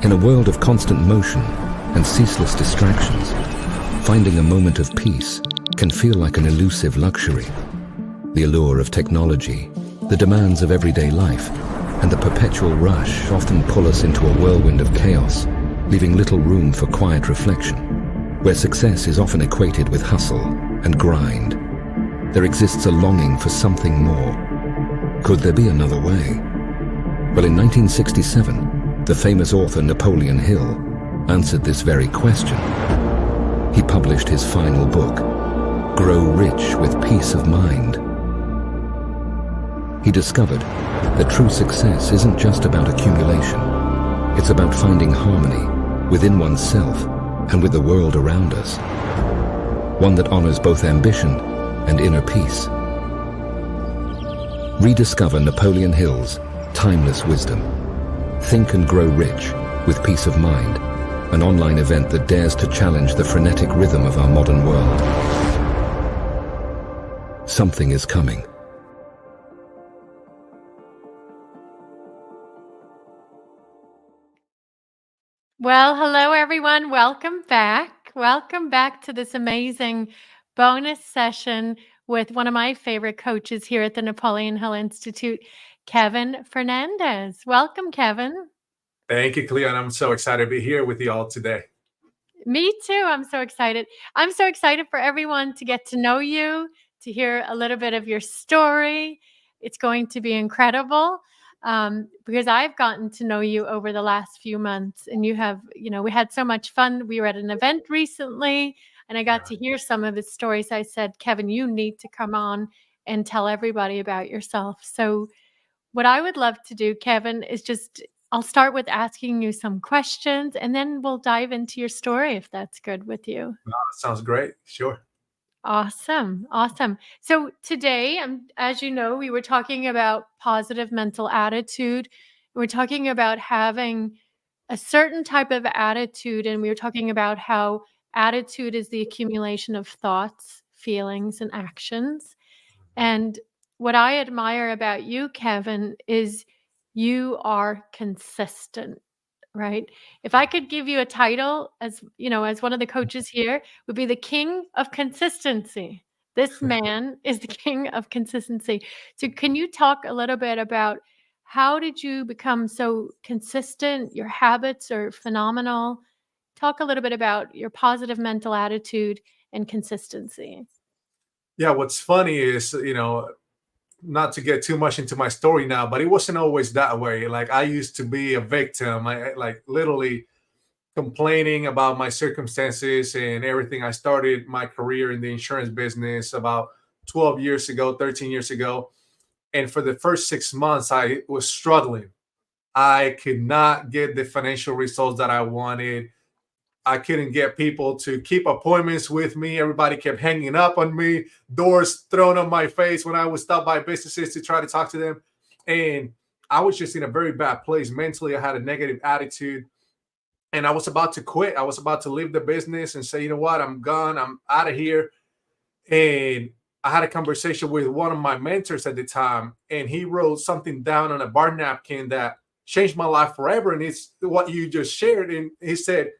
In a world of constant motion and ceaseless distractions, finding a moment of peace can feel like an elusive luxury. The allure of technology, the demands of everyday life, and the perpetual rush often pull us into a whirlwind of chaos, leaving little room for quiet reflection. Where success is often equated with hustle and grind, there exists a longing for something more. Could there be another way? Well, in 1967, the famous author Napoleon Hill answered this very question. He published his final book, Grow Rich with Peace of Mind. He discovered that true success isn't just about accumulation. It's about finding harmony within oneself and with the world around us. One that honors both ambition and inner peace. Rediscover Napoleon Hill's timeless wisdom. Think and Grow Rich with Peace of Mind, an online event that dares to challenge the frenetic rhythm of our modern world. Something is coming. Well, hello everyone. Welcome back. Welcome back to this amazing bonus session with one of my favorite coaches here at the Napoleon Hill Institute, Kevin Fernandez. Welcome, Kevin. Thank you, Cleon. I'm so excited to be here with you all today. Me too. I'm so excited. I'm so excited for everyone to get to know you, to hear a little bit of your story. It's going to be incredible because I've gotten to know you over the last few months, and you have, we had so much fun. We were at an event recently, and I got to hear some of his stories. I said, Kevin, you need to come on and tell everybody about yourself. So what I would love to do, Kevin, is I'll start with asking you some questions, and then we'll dive into your story, if that's good with you. Sounds great. Sure. Awesome. Awesome. So today, as you know, we were talking about positive mental attitude. We're talking about having a certain type of attitude, and we were talking about how attitude is the accumulation of thoughts, feelings, and actions. And what I admire about you, Kevin, is you are consistent, right? If I could give you a title as one of the coaches here, would be the king of consistency. This man is the king of consistency. So can you talk a little bit about how did you become so consistent? Your habits are phenomenal. Talk a little bit about your positive mental attitude and consistency. Yeah, what's funny is, not to get too much into my story now, but it wasn't always that way. Like, I used to be a victim. I like literally complaining about my circumstances and everything. I started my career in the insurance business about 12 years ago, 13 years ago. And for the first 6 months, I was struggling. I could not get the financial results that I wanted. I couldn't get people to keep appointments with me. Everybody kept hanging up on me, doors thrown on my face when I would stop by businesses to try to talk to them. And I was just in a very bad place mentally. I had a negative attitude, and I was about to quit. I was about to leave the business and say, you know what, I'm gone. I'm out of here. And I had a conversation with one of my mentors at the time, and he wrote something down on a bar napkin that changed my life forever. And it's what you just shared. And he said,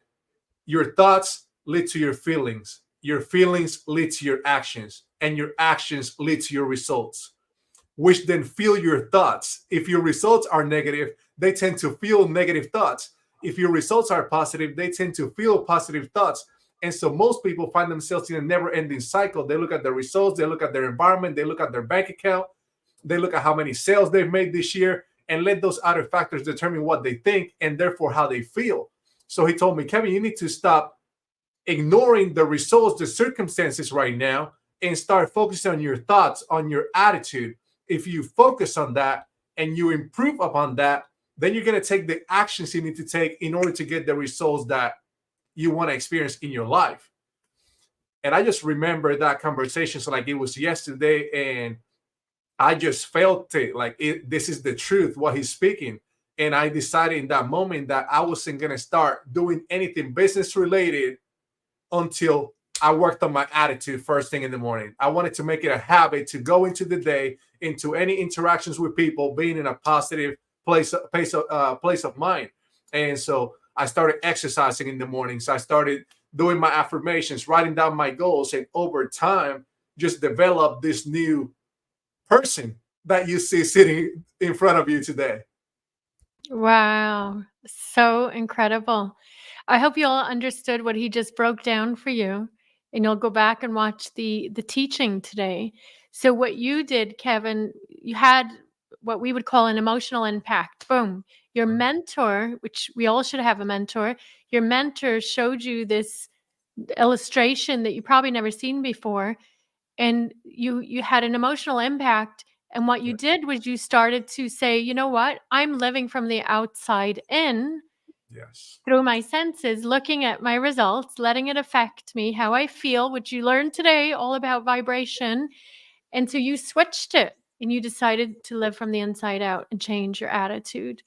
your thoughts lead to your feelings lead to your actions, and your actions lead to your results, which then fuel your thoughts. If your results are negative, they tend to fuel negative thoughts. If your results are positive, they tend to fuel positive thoughts. And so most people find themselves in a never-ending cycle. They look at the results, they look at their environment, they look at their bank account, they look at how many sales they've made this year, and let those other factors determine what they think and therefore how they feel. So he told me, Kevin, you need to stop ignoring the results, the circumstances right now, and start focusing on your thoughts, on your attitude. If you focus on that and you improve upon that, then you're going to take the actions you need to take in order to get the results that you want to experience in your life. And I just remember that conversation so like it was yesterday, and I just felt it like this is the truth, what he's speaking. And I decided in that moment that I wasn't going to start doing anything business related until I worked on my attitude first thing in the morning. I wanted to make it a habit to go into the day, into any interactions with people, being in a positive place of mind. And so I started exercising in the mornings. I started doing my affirmations, writing down my goals, and over time, just develop this new person that you see sitting in front of you today. Wow. So incredible. I hope you all understood what he just broke down for you, and you'll go back and watch the teaching today. So what you did, Kevin, you had what we would call an emotional impact. Boom. Your mentor, which we all should have a mentor, your mentor showed you this illustration that you probably never seen before, and you had an emotional impact. And what you did was you started to say, you know what, I'm living from the outside in Yes. through my senses, looking at my results, letting it affect me, how I feel, which you learned today, all about vibration. And so you switched it and you decided to live from the inside out and change your attitude,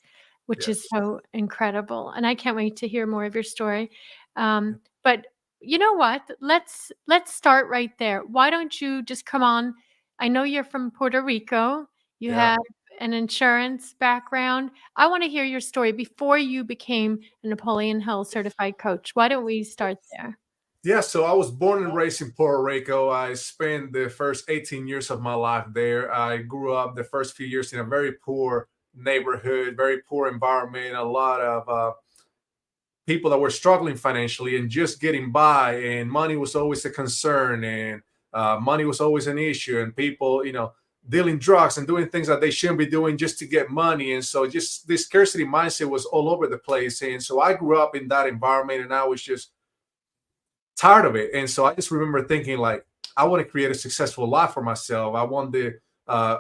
which is Yes. so incredible. And I can't wait to hear more of your story. But you know what? Let's start right there. Why don't you just come on? I know you're from Puerto Rico. You Yeah. have an insurance background. I want to hear your story before you became a Napoleon Hill certified coach. Why don't we start there? Yeah, so I was born and raised in Puerto Rico. I spent the first 18 years of my life there. I grew up the first few years in a very poor neighborhood, very poor environment, a lot of people that were struggling financially and just getting by, and money was always a concern, and money was always an issue, and people, dealing drugs and doing things that they shouldn't be doing just to get money. And so just this scarcity mindset was all over the place. And so I grew up in that environment, and I was just tired of it. And so I just remember thinking, like, I want to create a successful life for myself. I want the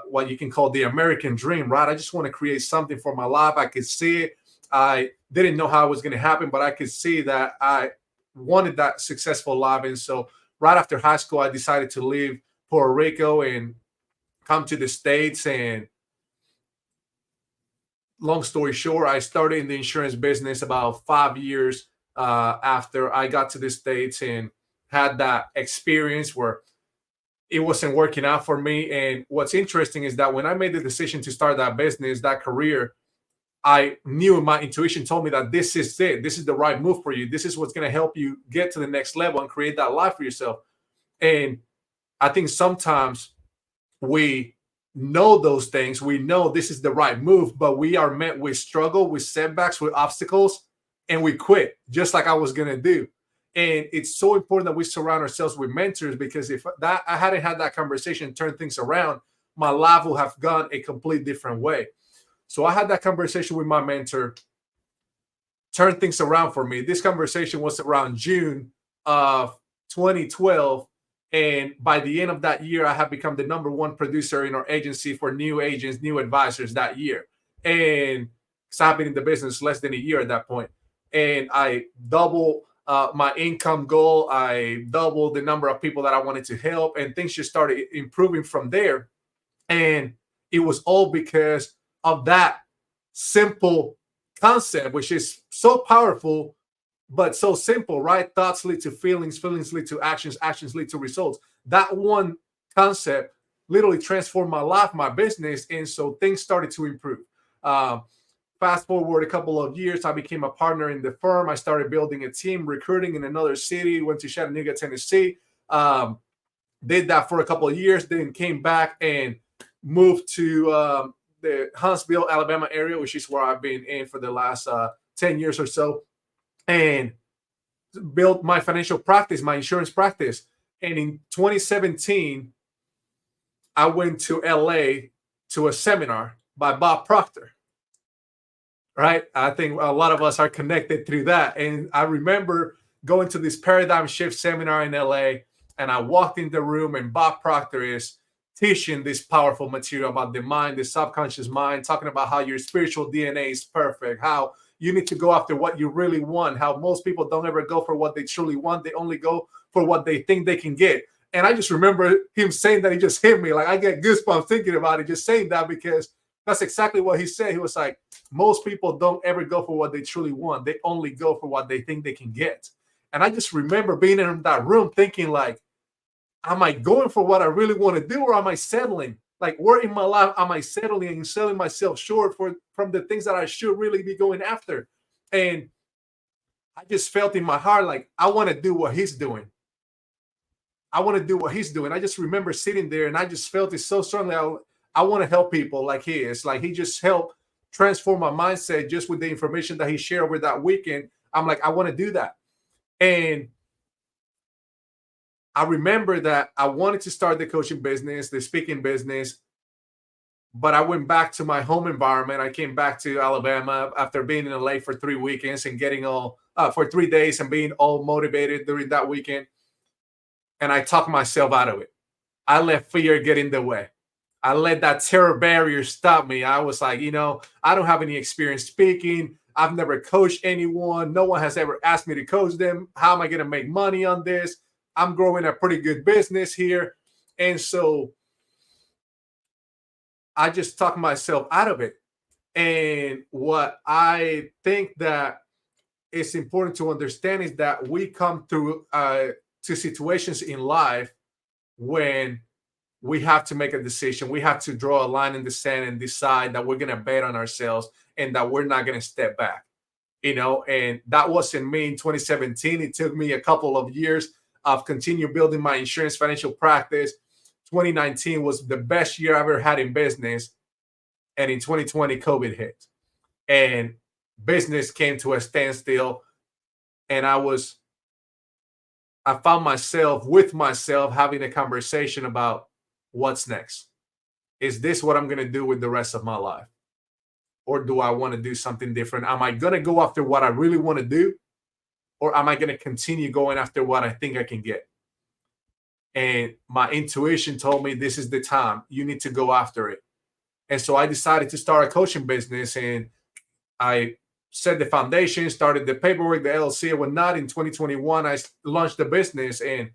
what you can call the American dream, right? I just want to create something for my life. I could see it. I didn't know how it was going to happen, but I could see that I wanted that successful life. And so right after high school, I decided to leave Puerto Rico and come to the States. And long story short, I started in the insurance business about 5 years after I got to the States, and had that experience where it wasn't working out for me. And what's interesting is that when I made the decision to start that business, that career, I knew, my intuition told me that this is it. This is the right move for you. This is what's going to help you get to the next level and create that life for yourself. And I think sometimes we know those things. We know this is the right move, but we are met with struggle, with setbacks, with obstacles, and we quit, just like I was going to do. And it's so important that we surround ourselves with mentors, because if that I hadn't had that conversation, turn things around, my life will have gone a complete different way. So I had that conversation with my mentor, turned things around for me. This conversation was around June of 2012. And by the end of that year, I had become the #1 producer in our agency for new agents, new advisors that year. And because I've been in the business less than a year at that point. And I doubled my income goal. I doubled the number of people that I wanted to help. And things just started improving from there. And it was all because of that simple concept, which is so powerful, but so simple, right? Thoughts lead to feelings, feelings lead to actions, actions lead to results. That one concept literally transformed my life, my business. And so things started to improve. Fast forward a couple of years, I became a partner in the firm. I started building a team, recruiting in another city, went to Chattanooga, Tennessee. Did that for a couple of years, then came back and moved to the Huntsville, Alabama area, which is where I've been in for the last 10 years or so, and built my financial practice, my insurance practice. And in 2017, I went to LA to a seminar by Bob Proctor, right? I think a lot of us are connected through that. And I remember going to this paradigm shift seminar in LA, and I walked in the room, and Bob Proctor is teaching this powerful material about the mind, the subconscious mind, talking about how your spiritual DNA is perfect, how you need to go after what you really want, how most people don't ever go for what they truly want. They only go for what they think they can get. And I just remember him saying that. He just hit me. Like, I get goosebumps thinking about it, just saying that, because that's exactly what he said. He was like, most people don't ever go for what they truly want. They only go for what they think they can get. And I just remember being in that room thinking, like, am I going for what I really want to do, or am I settling? Like, where in my life am I settling and selling myself short from the things that I should really be going after? And I just felt in my heart like, I want to do what he's doing. I want to do what he's doing. I just remember sitting there, and I just felt it so strongly. I want to help people like he is. Like, he just helped transform my mindset just with the information that he shared over that weekend. I'm like, I want to do that. And I remember that I wanted to start the coaching business, the speaking business, but I went back to my home environment. I came back to Alabama after being in LA for 3 weekends and getting for 3 days and being all motivated during that weekend. And I talked myself out of it. I let fear get in the way. I let that terror barrier stop me. I was like, I don't have any experience speaking. I've never coached anyone. No one has ever asked me to coach them. How am I going to make money on this? I'm growing a pretty good business here. And so I just talked myself out of it. And what I think that is important to understand is that we come through to situations in life when we have to make a decision. We have to draw a line in the sand and decide that we're going to bet on ourselves and that we're not going to step back, and that wasn't me in 2017. It took me a couple of years of continue building my insurance financial practice. 2019 was the best year I ever had in business. And in 2020, COVID hit and business came to a standstill. And I found myself with myself having a conversation about what's next. Is this what I'm going to do with the rest of my life? Or do I want to do something different? Am I going to go after what I really want to do? Or am I going to continue going after what I think I can get? And my intuition told me this is the time. You need to go after it. And so I decided to start a coaching business, and I set the foundation, started the paperwork, the LLC and whatnot. In 2021, I launched the business. And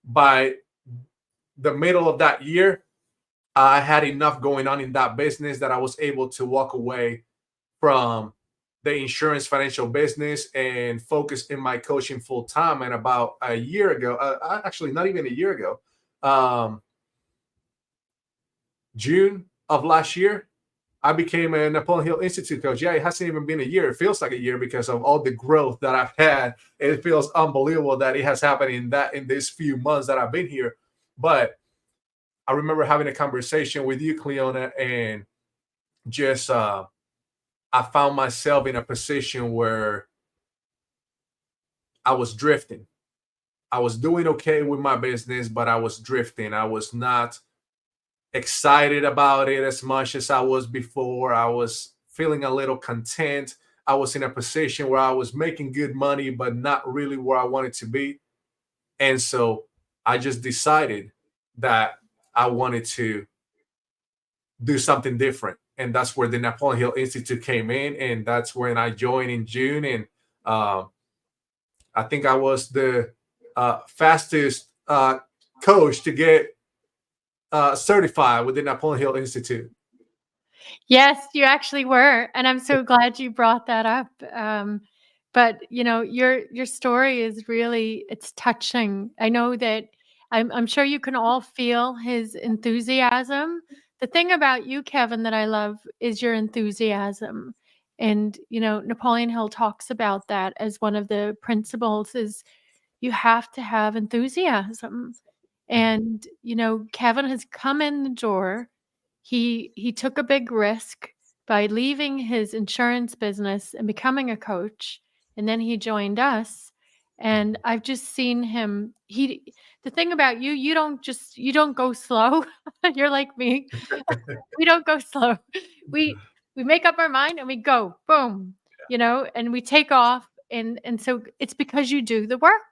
by the middle of that year, I had enough going on in that business that I was able to walk away from the insurance financial business and focus in my coaching full time. And about a year ago, actually not even a year ago, June of last year, I became a Napoleon Hill Institute coach. Yeah, it hasn't even been a year. It feels like a year because of all the growth that I've had. It feels unbelievable that it has happened in these few months that I've been here. But I remember having a conversation with you, Cleona, and just I found myself in a position where I was drifting. I was doing okay with my business, but I was drifting. I was not excited about it as much as I was before. I was feeling a little content. I was in a position where I was making good money, but not really where I wanted to be. And so I just decided that I wanted to do something different. And that's where the Napoleon Hill Institute came in. And that's when I joined in June. And I think I was the fastest coach to get certified with the Napoleon Hill Institute. Yes, you actually were. And I'm so glad you brought that up. But your story is really, it's touching. I know that I'm sure you can all feel his enthusiasm. The thing about you, Kevin, that I love is your enthusiasm. And, Napoleon Hill talks about that as one of the principles is you have to have enthusiasm. And, Kevin has come in the door. He took a big risk by leaving his insurance business and becoming a coach. And then he joined us. And I've just seen him. The thing about you, you don't go slow. You're like me. We don't go slow. We make up our mind and we go, boom, and we take off. And so it's because you do the work.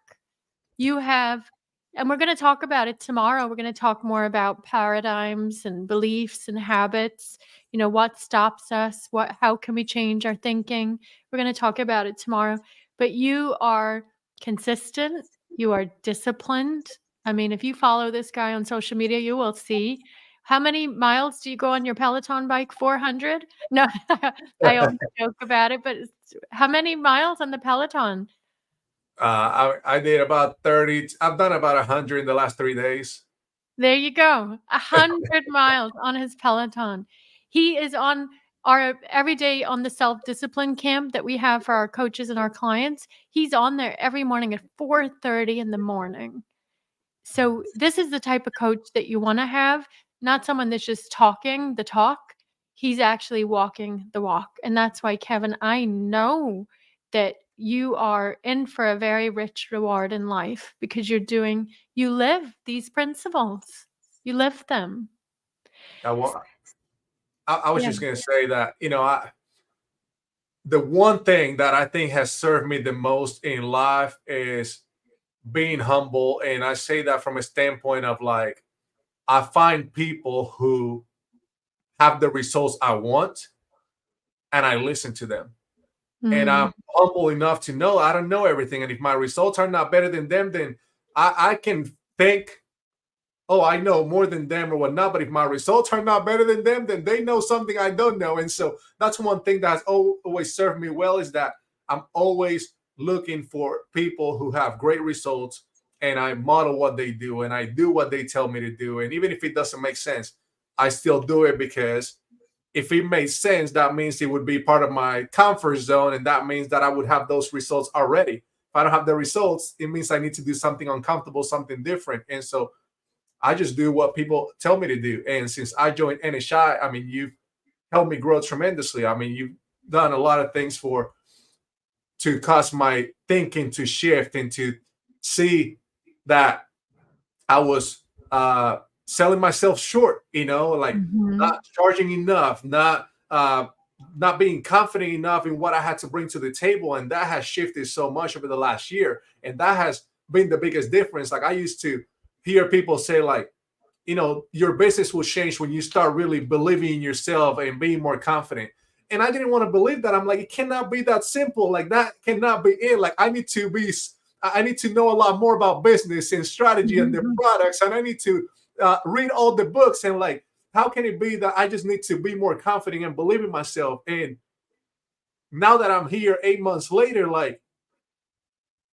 You have, and we're going to talk about it tomorrow. We're going to talk more about paradigms and beliefs and habits. What stops us? How can we change our thinking? We're going to talk about it tomorrow. But you are consistent. You are disciplined. I mean, if you follow this guy on social media, you will see. How many miles do you go on your Peloton bike? 400? No, I always joke about it, but how many miles on the Peloton? I did about 30. I've done about 100 in the last 3 days. There you go. 100 miles on his Peloton. He is on our every day on the self-discipline camp that we have for our coaches and our clients. He's on there every morning at 4:30 in the morning. So this is the type of coach that you want to have, not someone that's just talking the talk. He's actually walking the walk. And that's why, Kevin, I know that you are in for a very rich reward in life because you live these principles. You live them. I was Yeah. just going to say that, the one thing that I think has served me the most in life is being humble. And I say that from a standpoint of like, I find people who have the results I want and I listen to them. And I'm humble enough to know I don't know everything. And if my results are not better than them, then I can think, oh, I know more than them or whatnot. But if my results are not better than them, then they know something I don't know. And so that's one thing that's always served me well, is that I'm always looking for people who have great results, and I model what they do and I do what they tell me to do. And even if it doesn't make sense, I still do it, because if it made sense, that means it would be part of my comfort zone. And that means that I would have those results already. If I don't have the results, it means I need to do something uncomfortable, something different. And so I just do what people tell me to do. And since I joined NHI, I mean, you've helped me grow tremendously. I mean, you've done a lot of things to cause my thinking to shift and to see that I was selling myself short, like not charging enough, not being confident enough in what I had to bring to the table. And that has shifted so much over the last year. And that has been the biggest difference. Like, I used to hear people say, like, your business will change when you start really believing in yourself and being more confident. And I didn't want to believe that. I'm like, it cannot be that simple. Like, that cannot be it. Like, I need to know a lot more about business and strategy and their products. And I need to read all the books. And like, how can it be that I just need to be more confident and believe in myself? And now that I'm here 8 months later, like,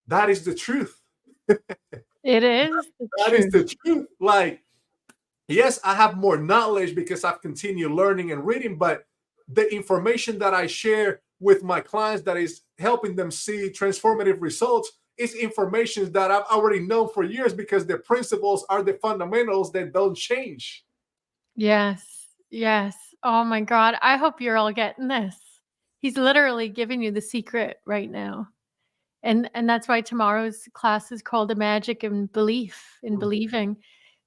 that is the truth. It is. That is the truth. Like, yes, I have more knowledge because I've continued learning and reading, but the information that I share with my clients that is helping them see transformative results is information that I've already known for years, because the principles are the fundamentals that don't change. Yes. Yes. Oh my God. I hope you're all getting this. He's literally giving you the secret right now. And that's why tomorrow's class is called The Magic in Belief, in believing.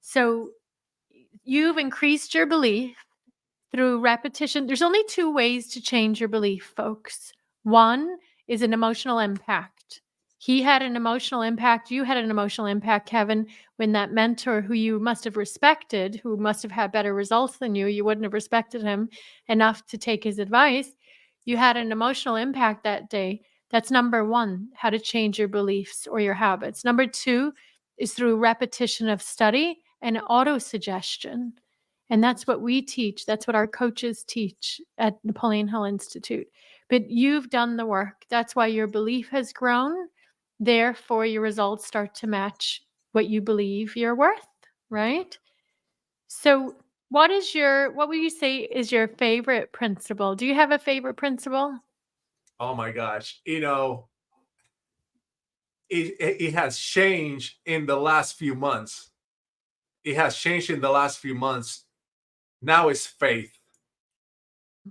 So you've increased your belief through repetition. There's only two ways to change your belief, folks. One is an emotional impact. He had an emotional impact. You had an emotional impact, Kevin, when that mentor who you must have respected, who must have had better results than you wouldn't have respected him enough to take his advice. You had an emotional impact that day. That's number one, how to change your beliefs or your habits. Number two is through repetition of study and auto-suggestion. And that's what we teach. That's what our coaches teach at Napoleon Hill Institute. But you've done the work. That's why your belief has grown. Therefore, your results start to match what you believe you're worth, right? So what would you say is your favorite principle? Do you have a favorite principle? Oh my gosh. It has changed in the last few months. It has changed in the last few months. Now it's faith.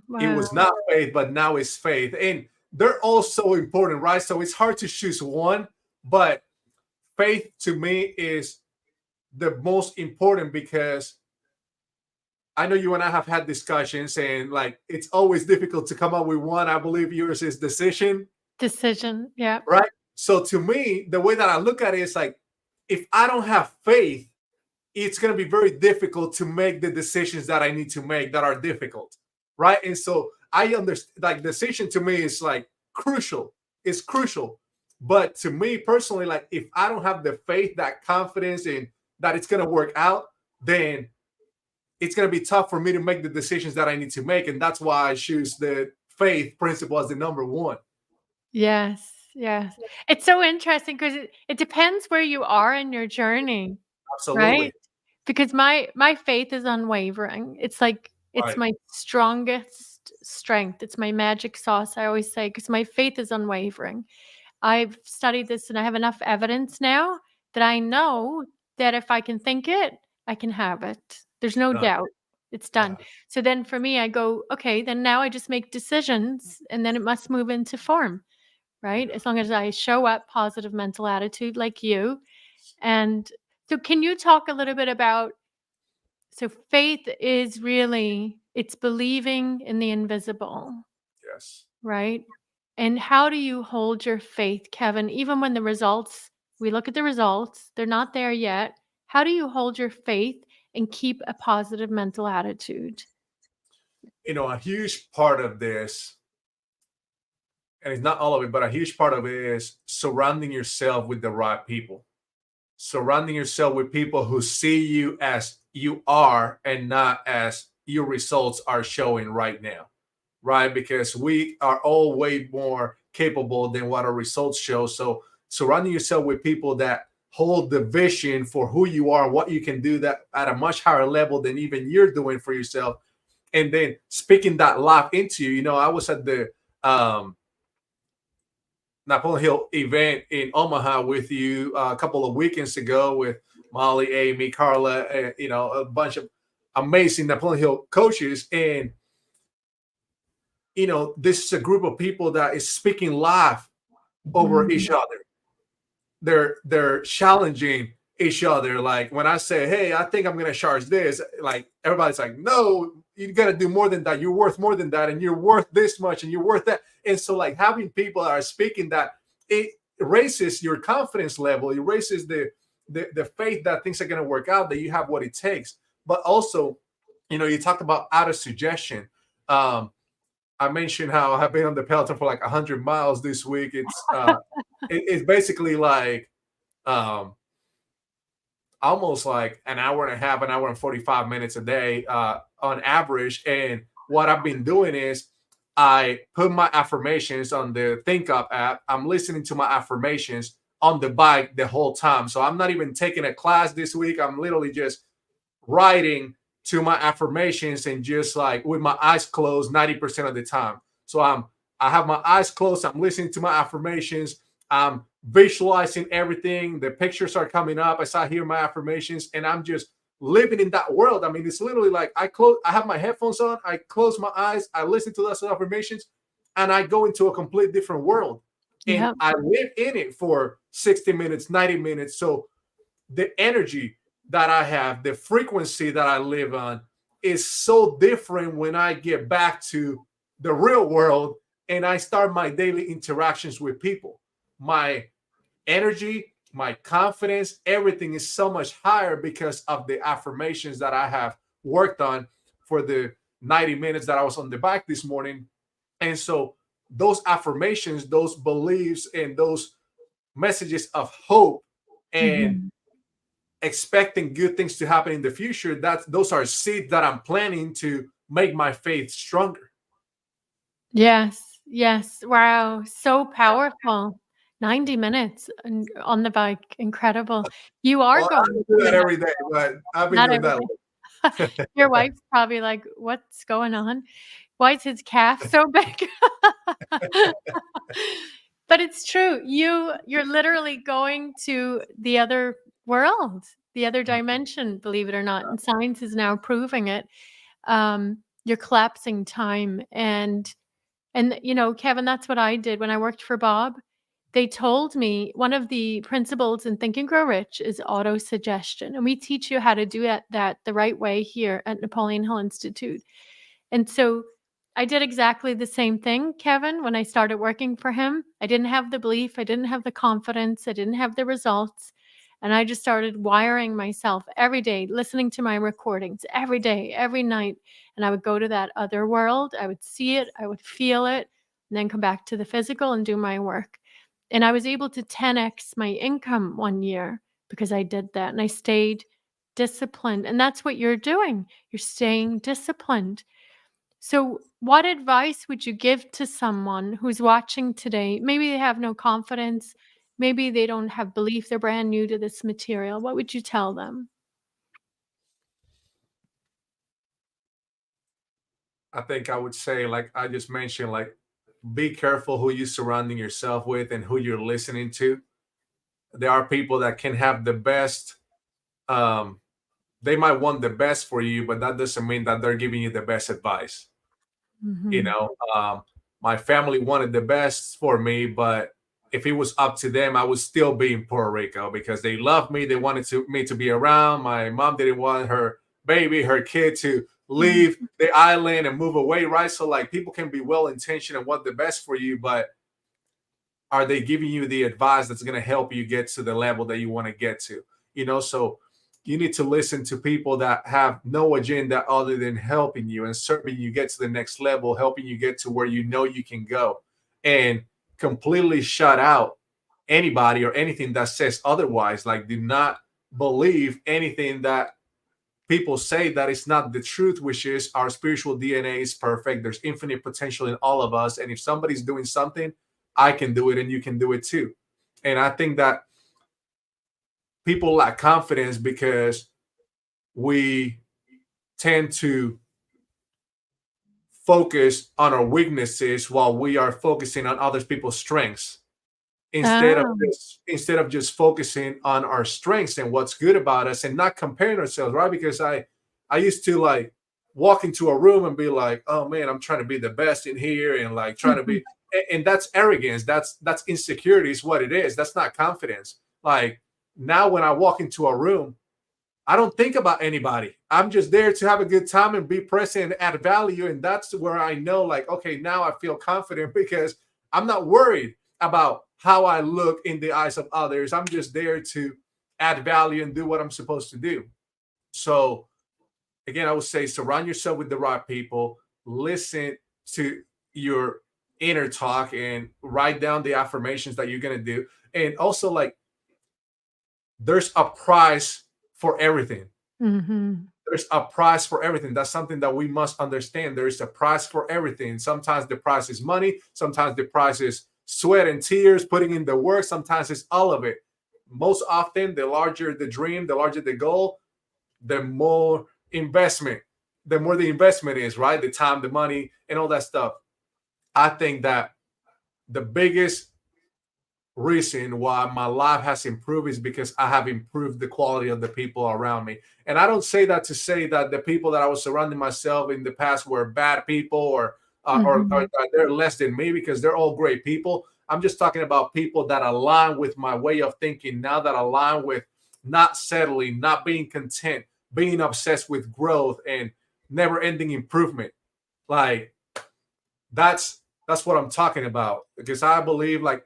Wow. It was not faith, but now it's faith. And they're all so important, right? So it's hard to choose one, but faith to me is the most important, because I know you and I have had discussions, and like, it's always difficult to come up with one. I believe yours is decision. Decision. Yeah. right? So to me, the way that I look at it is like, if I don't have faith, it's going to be very difficult to make the decisions that I need to make that are difficult, right? And so I understand, like, decision to me is like crucial. It's crucial. But to me personally, like, if I don't have the faith, that confidence in that it's going to work out, then it's going to be tough for me to make the decisions that I need to make. And that's why I choose the faith principle as the number one. Yes. Yes. It's so interesting because it depends where you are in your journey, Absolutely. right? Because my faith is unwavering. It's like it's Right. my strongest strength. It's my magic sauce, I always say, because my faith is unwavering. I've studied this and I have enough evidence now that I know that if I can think it, I can have it. There's no Done. doubt. It's done. Done. So then for me, I go, okay, then now I just make decisions and then it must move into form, right? As long as I show up, positive mental attitude like you. And so can you talk a little bit about, so faith is really, it's believing in the invisible, Yes. right? And how do you hold your faith, Kevin, even when the results, we look at the results, they're not there yet. How do you hold your faith and keep a positive mental attitude? A huge part of this, and it's not all of it, but a huge part of it is surrounding yourself with the right people. Surrounding yourself with people who see you as you are and not as your results are showing right now, right? Because we are all way more capable than what our results show. So surrounding yourself with people that hold the vision for who you are, what you can do that at a much higher level than even you're doing for yourself, and then speaking that life into you. I was at the Napoleon Hill event in Omaha with you a couple of weekends ago with Molly, Amy, Carla, a bunch of amazing Napoleon Hill coaches. And, this is a group of people that is speaking live over Mhm. each other. They're challenging each other. Like when I say, hey, I think I'm going to charge this, like everybody's like, no, you got to do more than that. You're worth more than that. And you're worth this much and you're worth that. And so like having people that are speaking that, it raises your confidence level. It raises the faith that things are going to work out, that you have what it takes. But also, you talked about auto suggestion. I mentioned how I have been on the Peloton for like 100 miles this week. It's basically like almost like an hour and a half, an hour and 45 minutes a day on average. And what I've been doing is I put my affirmations on the Think Up app. I'm listening to my affirmations on the bike the whole time. So I'm not even taking a class this week. I'm literally just writing to my affirmations and just like with my eyes closed 90% of the time. So I have my eyes closed. I'm listening to my affirmations. I'm visualizing everything. The pictures are coming up as I hear my affirmations, and I'm just living in that world. I mean, it's literally like I have my headphones on, I close my eyes, I listen to those affirmations, and I go into a complete different world. And Yeah. I live in it for 60 minutes, 90 minutes. So the energy that I have, the frequency that I live on is so different when I get back to the real world and I start my daily interactions with people. My energy, my confidence, everything is so much higher because of the affirmations that I have worked on for the 90 minutes that I was on the bike this morning. And so those affirmations, those beliefs, and those messages of hope and Mhm. expecting good things to happen in the future, those are seeds that I'm planting to make my faith stronger. Yes. Yes. Wow. So powerful. 90 minutes on the bike. Incredible. You are Well, I going don't do through that enough. every day, but I've been Not doing every that. day. Your wife's probably like, "What's going on? Why is his calf so big?" But it's true. You're literally going to the other world, the other dimension, believe it or not, and science is now proving it. You're collapsing time and Kevin, that's what I did when I worked for Bob. They told me one of the principles in Think and Grow Rich is auto-suggestion, and we teach you how to do that the right way here at Napoleon Hill Institute. And so I did exactly the same thing, Kevin, when I started working for him. I didn't have the belief, I didn't have the confidence, I didn't have the results. And I just started wiring myself every day, listening to my recordings every day, every night. And I would go to that other world. I would see it, I would feel it, and then come back to the physical and do my work. And I was able to 10x my income one year because I did that. And I stayed disciplined. And that's what you're doing. You're staying disciplined. So, what advice would you give to someone who's watching today? Maybe they have no confidence, maybe they don't have belief, they're brand new to this material. What would you tell them? I think I would say, like I just mentioned, like be careful who you're surrounding yourself with and who you're listening to. There are people that can have the best, um, they might want the best for you, but that doesn't mean that they're giving you the best advice. You Mhm. know, my family wanted the best for me, but if it was up to them, I would still be in Puerto Rico because they loved me. They wanted me to be around. My mom didn't want her baby, her kid to leave Mhm. the island and move away, right? So like people can be well intentioned and want the best for you, but are they giving you the advice that's going to help you get to the level that you want to get to? So you need to listen to people that have no agenda other than helping you and serving you get to the next level, helping you get to where you know you can go, and completely shut out anybody or anything that says otherwise. Like, do not believe anything that people say that is not the truth, which is our spiritual DNA is perfect. There's infinite potential in all of us. And if somebody's doing something, I can do it and you can do it too. And I think that people lack confidence because we tend to focus on our weaknesses while we are focusing on other people's strengths Ah. instead of just focusing on our strengths and what's good about us and not comparing ourselves, right? Because I used to like walk into a room and be like, oh man, I'm trying to be the best in here and like trying to Mhm. be, and that's arrogance, that's insecurity is what it is. That's not confidence. Like now when I walk into a room, I don't think about anybody. I'm just there to have a good time and be present and add value. And that's where I know, like, okay, now I feel confident because I'm not worried about how I look in the eyes of others. I'm just there to add value and do what I'm supposed to do. So, again, I would say surround yourself with the right people, listen to your inner talk, and write down the affirmations that you're going to do. And also, like, there's a price for everything. Mhm. There's a price for everything. That's something that we must understand. There is a price for everything. Sometimes the price is money. Sometimes the price is sweat and tears, putting in the work. Sometimes it's all of it. Most often, the larger the dream, the larger the goal, the more investment, the more the investment is, right? The time, the money, and all that stuff. I think that the biggest reason why my life has improved is because I have improved the quality of the people around me. And I don't say that to say that the people that I was surrounding myself in the past were bad people or Mhm. they're less than me because they're all great people. I'm just talking about people that align with my way of thinking now, that align with not settling, not being content, being obsessed with growth and never ending improvement. Like that's what I'm talking about because I believe like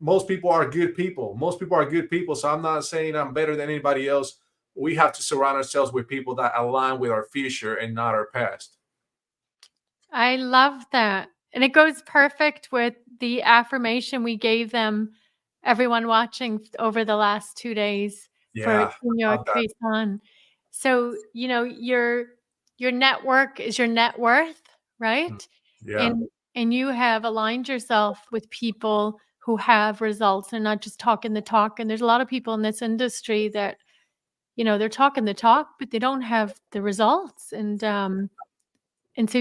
most people are good people. Most people are good people. So I'm not saying I'm better than anybody else. We have to surround ourselves with people that align with our future and not our past. I love that. And it goes perfect with the affirmation we gave them, everyone watching over the last 2 days for Yeah, I Señor love that. Quezon. So, your network is your net worth, Mm. right? Yeah, And you have aligned yourself with people who have results and not just talking the talk. And there's a lot of people in this industry that, they're talking the talk, but they don't have the results. And so,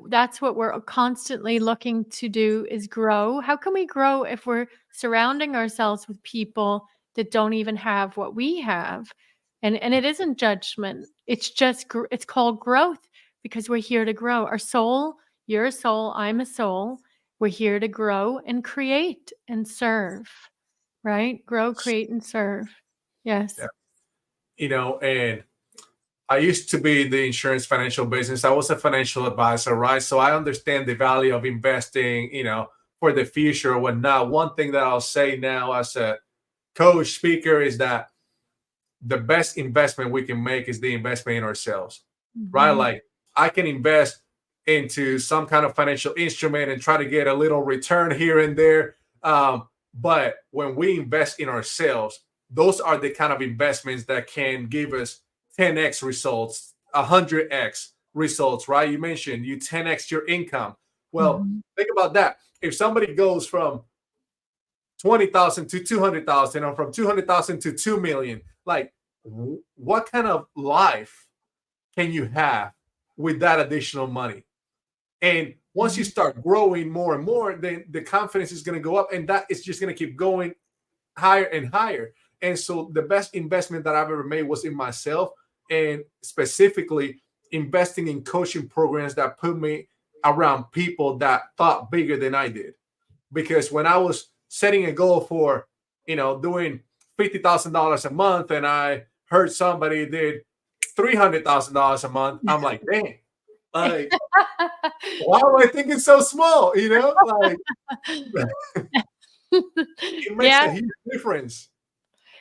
that's what we're constantly looking to do is grow. How can we grow if we're surrounding ourselves with people that don't even have what we have? And it isn't judgment. It's just it's called growth because we're here to grow. Our soul, you're a soul, I'm a soul. We're here to grow and create and serve, right? Grow, create, and serve. yeah. Yes. And I used to be in the insurance financial business. I was a financial advisor, right? So I understand the value of investing, for the future or whatnot. One thing that I'll say now as a coach speaker is that the best investment we can make is the investment in ourselves, right? Mhm. Like I can invest into some kind of financial instrument and try to get a little return here and there. But when we invest in ourselves, those are the kind of investments that can give us 10x results, 100x results, right? You mentioned you 10x your income. Well, Mhm. think about that. If somebody goes from 20,000 to 200,000 or from 200,000 to 2 million, like what kind of life can you have with that additional money? And once you Mhm. start growing more and more, then the confidence is going to go up, and that is just going to keep going higher and higher. And so the best investment that I've ever made was in myself, and specifically investing in coaching programs that put me around people that thought bigger than I did. Because when I was setting a goal for, doing $50,000 a month, and I heard somebody did $300,000 a month, I'm like, dang, like, why am I thinking so small? Like it makes Yeah, a huge difference.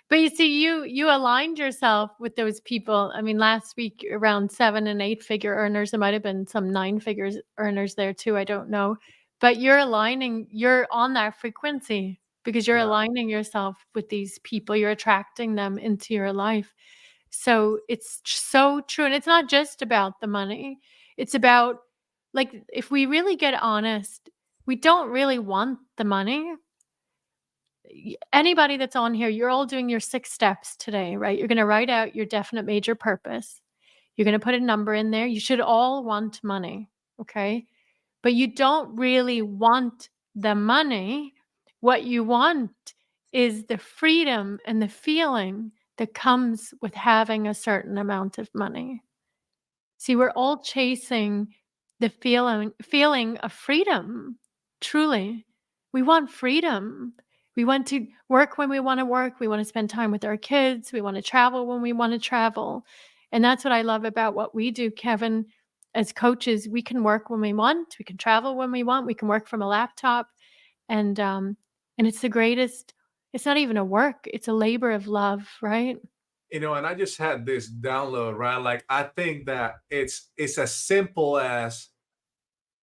but you see, you aligned yourself with those people. I mean, last week around 7 and 8 figure earners, there might have been some 9 figures earners there too, I don't know. But you're on that frequency because you're Yeah. aligning yourself with these people, you're attracting them into your life. So it's so true. And it's not just about the money. It's about, like, if we really get honest, we don't really want the money. Anybody that's on here, you're all doing your 6 steps today, right? You're going to write out your definite major purpose. You're going to put a number in there. You should all want money, okay? But you don't really want the money. What you want is the freedom and the feeling that comes with having a certain amount of money. See, we're all chasing the feeling of freedom. Truly. We want freedom. We want to work when we want to work. We want to spend time with our kids. We want to travel when we want to travel. And that's what I love about what we do, Kevin. As coaches, we can work when we want. We can travel when we want. We can work from a laptop. And it's the greatest. It's not even a work. It's a labor of love, right? And I just had this download, right? Like I think that it's as simple as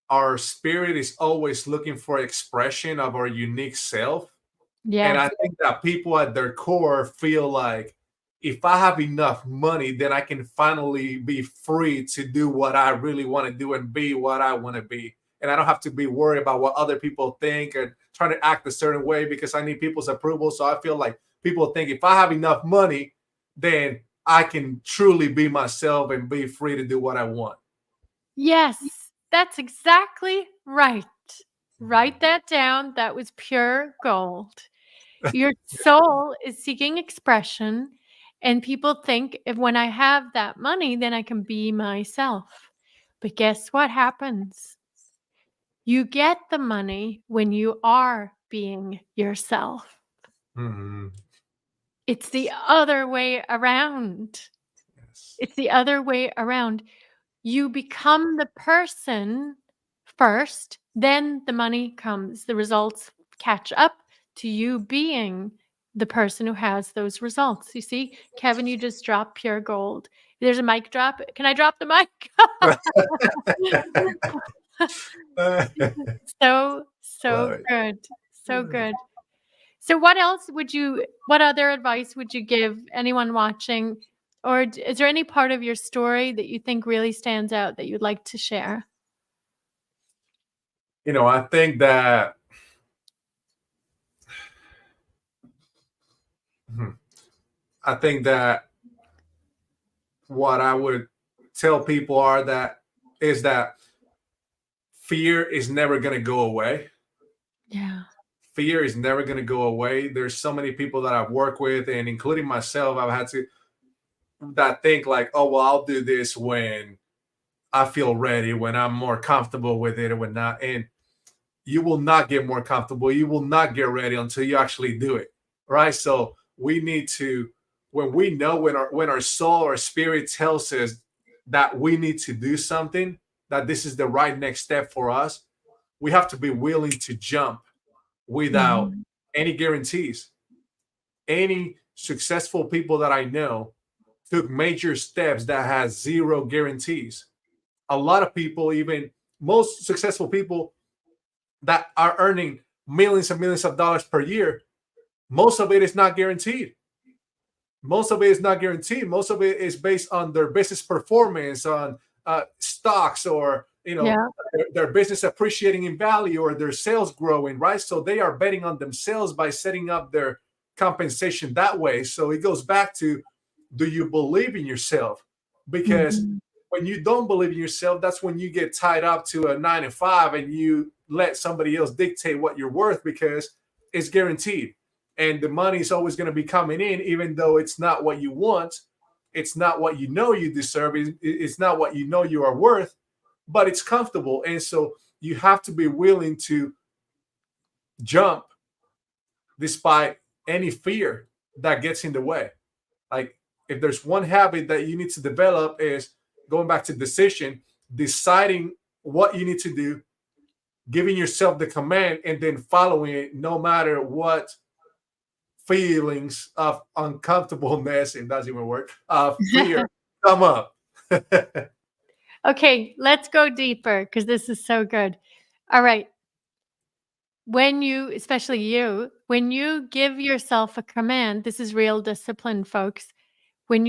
our spirit is always looking for expression of our unique self. And Yes. I think that people at their core feel like if I have enough money, then I can finally be free to do what I really want to do and be what I want to be. And I don't have to be worried about what other people think and trying to act a certain way because I need people's approval. So I feel like people think if I have enough money, then I can truly be myself and be free to do what I want. Yes, that's exactly right. Write that down. That was pure gold. Your soul is seeking expression, and people think if when I have that money, then I can be myself. But guess what happens? You get the money when you are being yourself. Mhm. It's the other way around. Yes. It's the other way around. You become the person first, then the money comes. The results catch up to you being the person who has those results. You see, Kevin, you just dropped pure gold. There's a mic drop. Can I drop the mic? So Love it. good. So good. So what other advice would you give anyone watching? Or is there any part of your story that you think really stands out that you'd like to share? I think that hmm, I think that what I would tell people is that fear is never going to go away. Yeah. Fear is never going to go away. There's so many people that I've worked with, and including myself, I've had to that think like, oh well, I'll do this when I feel ready, when I'm more comfortable with it, or whatnot. And you will not get more comfortable. You will not get ready until you actually do it, right? So we need to when we know when our soul or spirit tells us that we need to do something, that this is the right next step for us, we have to be willing to jump without Mhm. any guarantees. Any successful people that I know took major steps that has zero guarantees. A lot of people, even most successful people that are earning millions and millions of dollars per year, most of it is not guaranteed. Most of it is not guaranteed. Most of it is based on their business performance, on stocks, or Yeah. their business appreciating in value, or their sales growing, right? So they are betting on themselves by setting up their compensation that way. So it goes back to, do you believe in yourself? Because Mhm. when you don't believe in yourself, that's when you get tied up to a 9 to 5 and you let somebody else dictate what you're worth, because it's guaranteed and the money is always going to be coming in, even though it's not what you want. It's not what you know you deserve. It's not what you know you are worth, but it's comfortable. And so you have to be willing to jump despite any fear that gets in the way. Like, if there's one habit that you need to develop, is going back to decision, deciding what you need to do, giving yourself the command, and then following it no matter what feelings of uncomfortableness, it doesn't even work, of fear come up. Okay, let's go deeper because this is so good. All right. When you, especially you, when you give yourself a command, this is real discipline, folks. When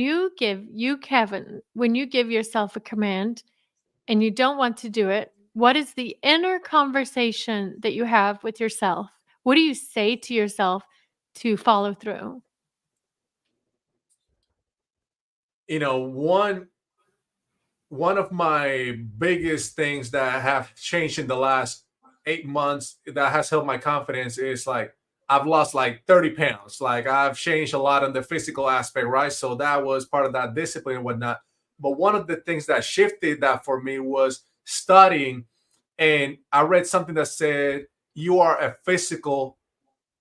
Kevin, when you give yourself a command and you don't want to do it, what is the inner conversation that you have with yourself? What do you say to yourself to follow through? One of my biggest things that have changed in the last 8 months that has helped my confidence is, like, I've lost like 30 pounds. Like, I've changed a lot on the physical aspect, right? So that was part of that discipline and whatnot. But one of the things that shifted that for me was studying. And I read something that said, you are a physical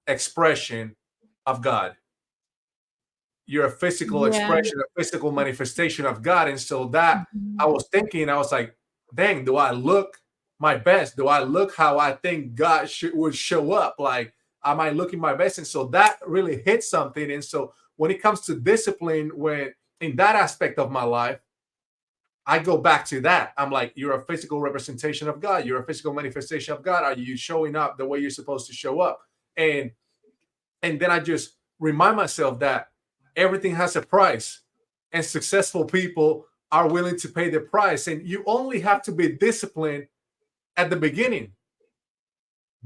expression of God. You're a physical Yeah. expression, a physical manifestation of God. And so that, I Mhm. was thinking, I was like, dang, do I look my best? Do I look how I think God would show up? Like, am I looking my best? And so that really hit something. And so when it comes to discipline, when in that aspect of my life, I go back to that. I'm like, you're a physical representation of God. You're a physical manifestation of God. Are you showing up the way you're supposed to show up? And then I just remind myself that everything has a price, and successful people are willing to pay the price. And you only have to be disciplined at the beginning,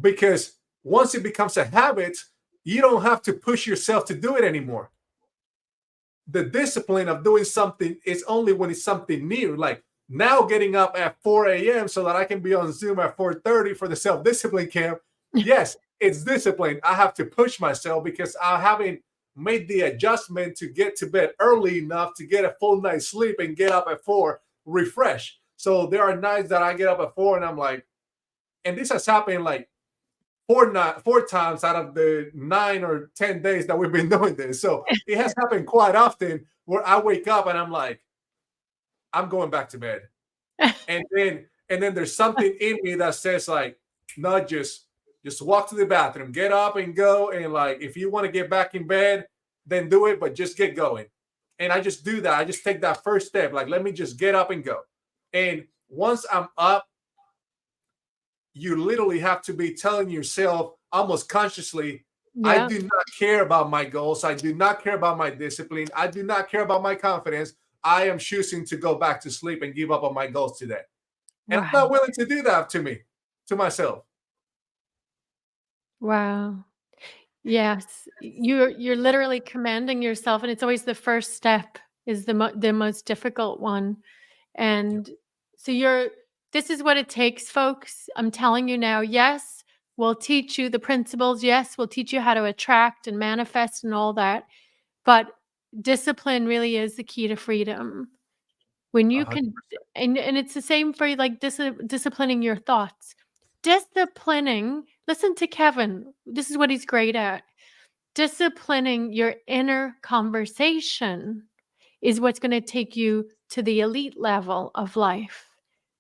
because once it becomes a habit, you don't have to push yourself to do it anymore. The discipline of doing something is only when it's something new. Like, now getting up at 4 a.m. so that I can be on Zoom at 4:30 for the self-discipline camp. Yes, it's discipline. I have to push myself because I haven't made the adjustment to get to bed early enough to get a full night's sleep and get up at 4 refreshed. So there are nights that I get up at 4 and I'm like, and this has happened like four times out of the 9 or 10 days that we've been doing this. So it has happened quite often where I wake up and I'm like, I'm going back to bed. And then there's something in me that says, like, no, just walk to the bathroom, get up and go. And, like, if you want to get back in bed, then do it, but just get going. And I just do that. I just take that first step. Like, let me just get up and go. And once I'm up, you literally have to be telling yourself almost consciously, I Yeah. do not care about my goals. I do not care about my discipline. I do not care about my confidence. I am choosing to go back to sleep and give up on my goals today. And I'm not Wow. willing to do that to myself. Wow. Yes, you're literally commanding yourself, and it's always the first step is the most difficult one. And so this is what it takes, folks. I'm telling you now. Yes, we'll teach you the principles. Yes, we'll teach you how to attract and manifest and all that. But discipline really is the key to freedom. When A you hundred can, percent. and it's the same for like disciplining your thoughts. Disciplining, listen to Kevin. This is what he's great at. disciplining your inner conversation is what's going to take you to the elite level of life,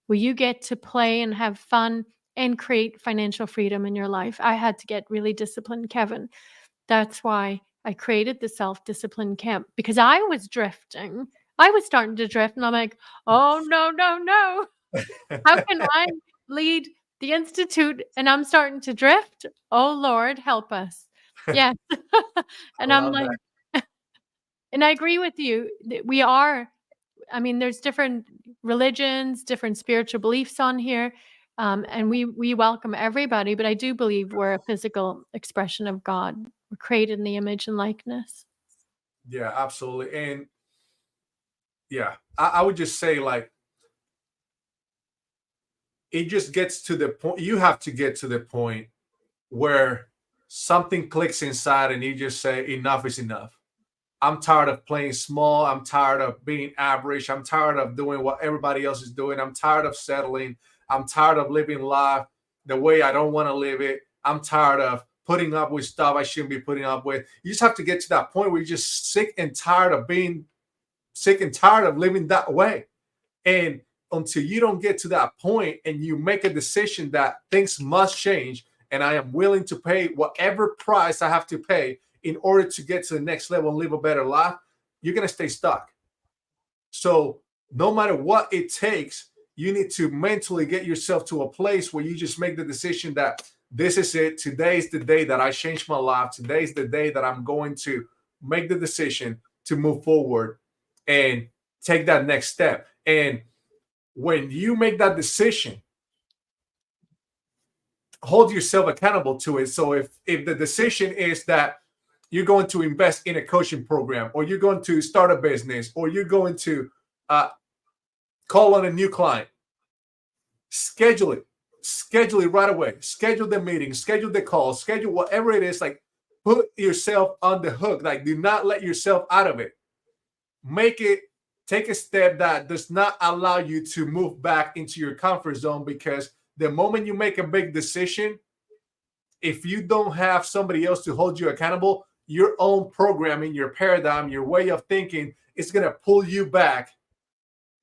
where you get to play and have fun and create financial freedom in your life. I had to get really disciplined, Kevin. That's why I created the self-discipline camp, because I was drifting. I was starting to drift, and I'm like, oh, no, no, no. How can I lead the Institute and I'm starting to drift? Oh, Lord, help us. Yes. I And I'm love like, that. and I agree with you. We are, I mean, there's different religions, different spiritual beliefs on here. And we welcome everybody, but I do believe we're a physical expression of God. We're created in the image and likeness. Yeah, absolutely. And yeah, I would just say, like, it just gets to the point. You have to get to the point where something clicks inside and you just say, enough is enough. I'm tired of playing small. I'm tired of being average. I'm tired of doing what everybody else is doing. I'm tired of settling. I'm tired of living life the way I don't want to live it. I'm tired of putting up with stuff I shouldn't be putting up with. You just have to get to that point where you're just sick and tired of being sick and tired of living that way. And until you don't get to that point and you make a decision that things must change, and I am willing to pay whatever price I have to pay in order to get to the next level and live a better life, you're going to stay stuck. So, no matter what it takes, you need to mentally get yourself to a place where you just make the decision that this is it. Today is the day that I change my life. Today is the day that I'm going to make the decision to move forward and take that next step. And when you make that decision, hold yourself accountable to it. So if the decision is that you're going to invest in a coaching program, or you're going to start a business, or you're going to call on a new client, schedule it right away. Schedule the meeting, schedule the call, schedule whatever it is. Like, put yourself on the hook. Like, do not let yourself out of it. Take a step that does not allow you to move back into your comfort zone, because the moment you make a big decision, if you don't have somebody else to hold you accountable, your own programming, your paradigm, your way of thinking is going to pull you back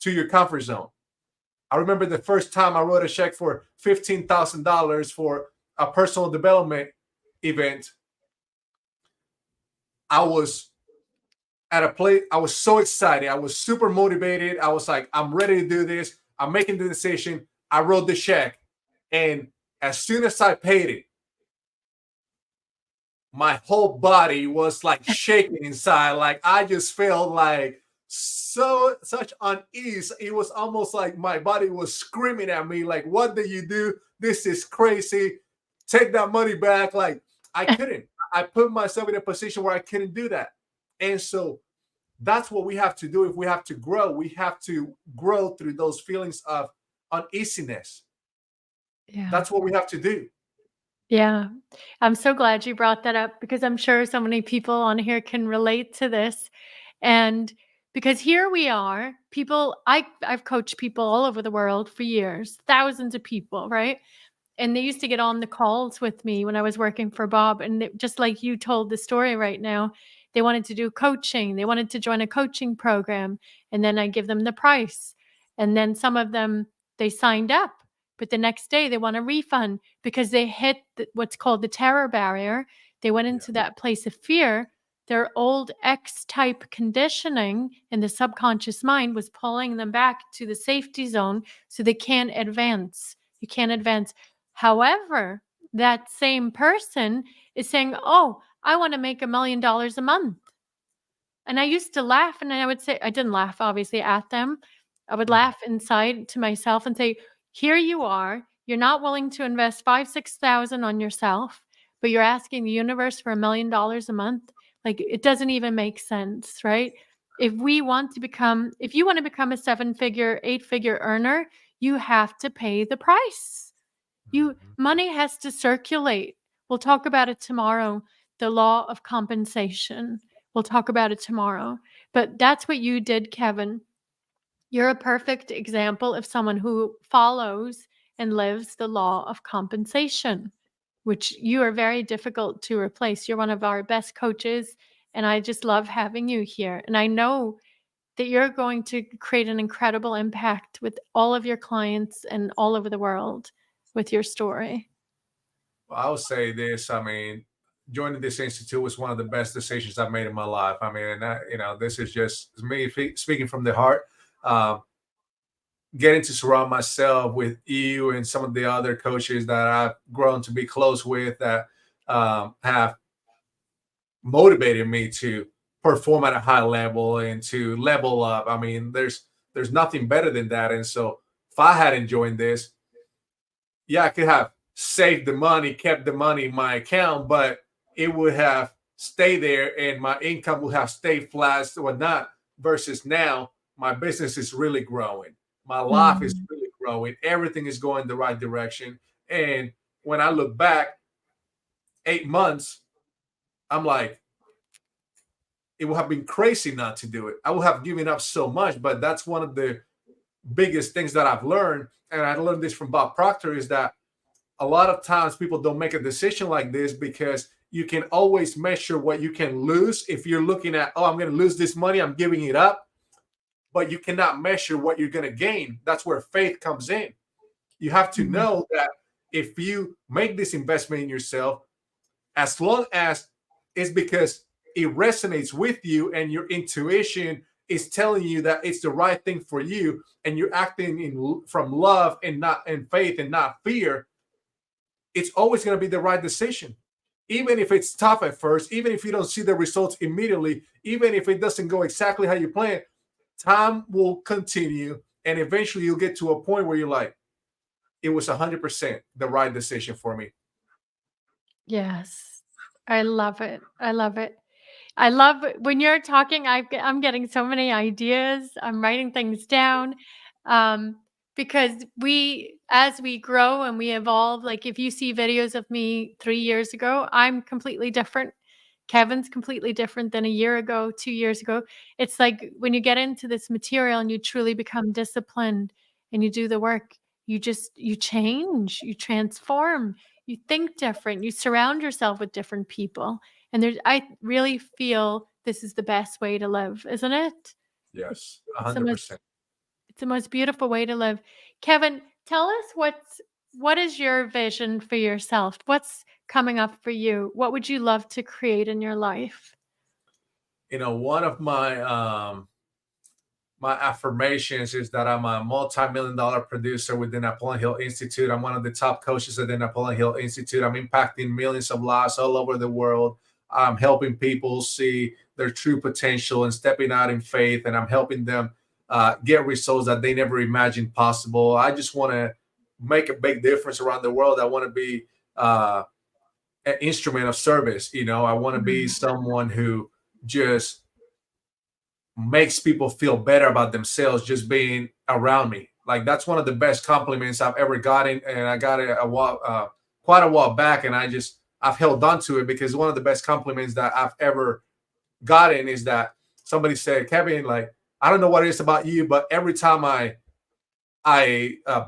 to your comfort zone. I remember the first time I wrote a check for $15,000 for a personal development event. I was at a place, I was so excited. I was super motivated. I was like, I'm ready to do this. I'm making the decision. I wrote the check. And as soon as I paid it, my whole body was like shaking inside. Like, I just felt like such unease. It was almost like my body was screaming at me, like, what did you do? This is crazy. Take that money back. Like, I couldn't. I put myself in a position where I couldn't do that. And so that's what we have to do. If we have to grow, we have to grow through those feelings of uneasiness. Yeah. That's what we have to do. Yeah. I'm so glad you brought that up, because I'm sure so many people on here can relate to this. And because here we are, people, I've coached people all over the world for years, thousands of people, right? And they used to get on the calls with me when I was working for Bob. And just like you told the story right now, they wanted to do coaching. They wanted to join a coaching program. And then I give them the price. And then some of them, they signed up, but the next day they want a refund because they hit what's called the terror barrier. They went into that place of fear. Their old X type conditioning in the subconscious mind was pulling them back to the safety zone, so they can't advance. You can't advance. However, that same person is saying, oh, I want to make $1 million a month. And I used to laugh, and I would say, I didn't laugh obviously at them. I would laugh inside to myself and say, here you are. You're not willing to invest 5,000-6,000 on yourself, but you're asking the universe for $1 million a month. Like, it doesn't even make sense, right? If you want to become a 7-figure, 8-figure earner, you have to pay the price. Money has to circulate. We'll talk about it tomorrow. The law of compensation. We'll talk about it tomorrow. But that's what you did, Kevin. You're a perfect example of someone who follows and lives the law of compensation. which you are very difficult to replace. You're one of our best coaches, and I just love having you here. And I know that you're going to create an incredible impact with all of your clients and all over the world with your story. Well, I would say this. I mean, joining this institute was one of the best decisions I've made in my life. I mean, this is just me speaking from the heart. Um, Getting to surround myself with you and some of the other coaches that I've grown to be close with that have motivated me to perform at a high level and to level up. I mean, there's nothing better than that. And so if I hadn't joined this, yeah, I could have saved the money, kept the money in my account, but it would have stayed there and my income would have stayed flat or whatnot. Versus now, my business is really growing. My life is Mm. really growing. Everything is going the right direction. And when I look back 8 months, I'm like, it would have been crazy not to do it. I would have given up so much, but that's one of the biggest things that I've learned. And I learned this from Bob Proctor is that a lot of times people don't make a decision like this because you can always measure what you can lose. If you're looking at, oh, I'm going to lose this money, I'm giving it up, but you cannot measure what you're going to gain. That's where faith comes in. You have to Mhm. know that if you make this investment in yourself, as long as it's because it resonates with you and your intuition is telling you that it's the right thing for you and you're acting from love and not in faith and not fear, it's always going to be the right decision. Even if it's tough at first, even if you don't see the results immediately, even if it doesn't go exactly how you plan, time will continue. And eventually you'll get to a point where you're like, it was 100% the right decision for me. Yes. I love it. I love it. I love when you're talking, I'm getting so many ideas. I'm writing things down um, because as we grow and we evolve, like if you see videos of me 3 years ago, I'm completely different. Kevin's completely different than a year ago, 2 years ago. It's like when you get into this material and you truly become disciplined and you do the work, you change, you transform, you think different, you surround yourself with different people. And I really feel this is the best way to live, isn't it? It's Yes, it's the most 100%. it's the most beautiful way to live. Kevin, tell us what is your vision for yourself? What's coming up for you? What would you love to create in your life? One of my affirmations is that I'm a multi-million dollar producer within Napoleon Hill Institute. I'm one of the top coaches at the Napoleon Hill Institute. I'm impacting millions of lives all over the world. I'm helping people see their true potential and stepping out in faith, and I'm helping them get results that they never imagined possible. I just want to make a big difference around the world. I want to be an instrument of service. I want to be Mm. someone who just makes people feel better about themselves just being around me. Like that's one of the best compliments I've ever gotten, and I got it quite a while back, and I've held on to it because one of the best compliments that I've ever gotten is that somebody said, "Kevin, like I don't know what it is about you, but every time I